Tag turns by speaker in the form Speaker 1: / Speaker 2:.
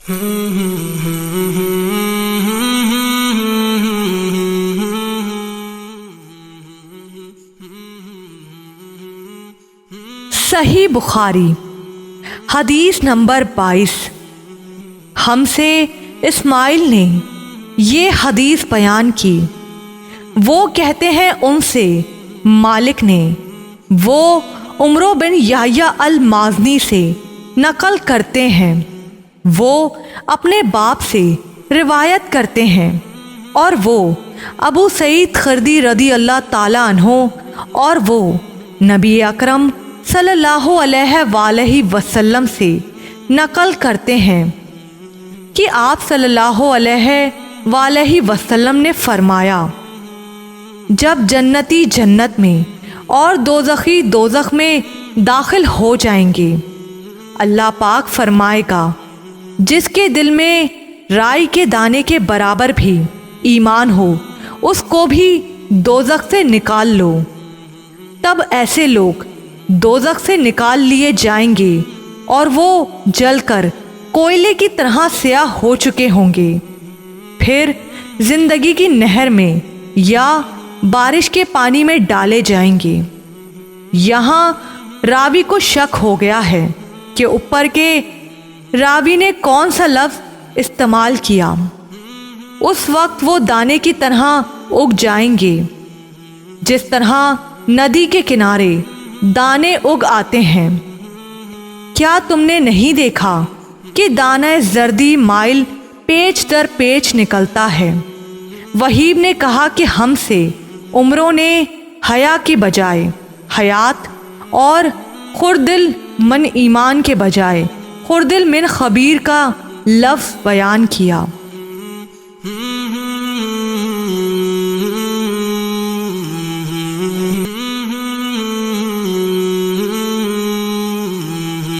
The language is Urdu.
Speaker 1: صحیح بخاری حدیث نمبر 22۔ ہم سے اسماعیل نے یہ حدیث بیان کی، وہ کہتے ہیں ان سے مالک نے، وہ عمرو بن یحییٰ المازنی سے نقل کرتے ہیں، وہ اپنے باپ سے روایت کرتے ہیں، اور وہ ابو سعید خدری رضی اللہ تعالیٰ عنہ اور وہ نبی اکرم صلی اللہ علیہ وآلہ وسلم سے نقل کرتے ہیں کہ آپ صلی اللہ علیہ وآلہ وسلم نے فرمایا، جب جنتی جنت میں اور دوزخی دوزخ میں داخل ہو جائیں گے، اللہ پاک فرمائے گا جس کے دل میں رائی کے دانے کے برابر بھی ایمان ہو اس کو بھی دوزخ سے نکال لو۔ تب ایسے لوگ دوزخ سے نکال لیے جائیں گے اور وہ جل کر کوئلے کی طرح سیاہ ہو چکے ہوں گے، پھر زندگی کی نہر میں یا بارش کے پانی میں ڈالے جائیں گے۔ یہاں راوی کو شک ہو گیا ہے کہ اوپر کے راوی نے کون سا لفظ استعمال کیا۔ اس وقت وہ دانے کی طرح اگ جائیں گے، جس طرح ندی کے کنارے دانے اگ آتے ہیں۔ کیا تم نے نہیں دیکھا کہ دانہ زردی مائل پیچ در پیچ نکلتا ہے؟ وہیب نے کہا کہ ہم سے عمروں نے حیا کی بجائے حیات اور خردل من ایمان کے بجائے خردل من خبیر کا لفظ بیان کیا۔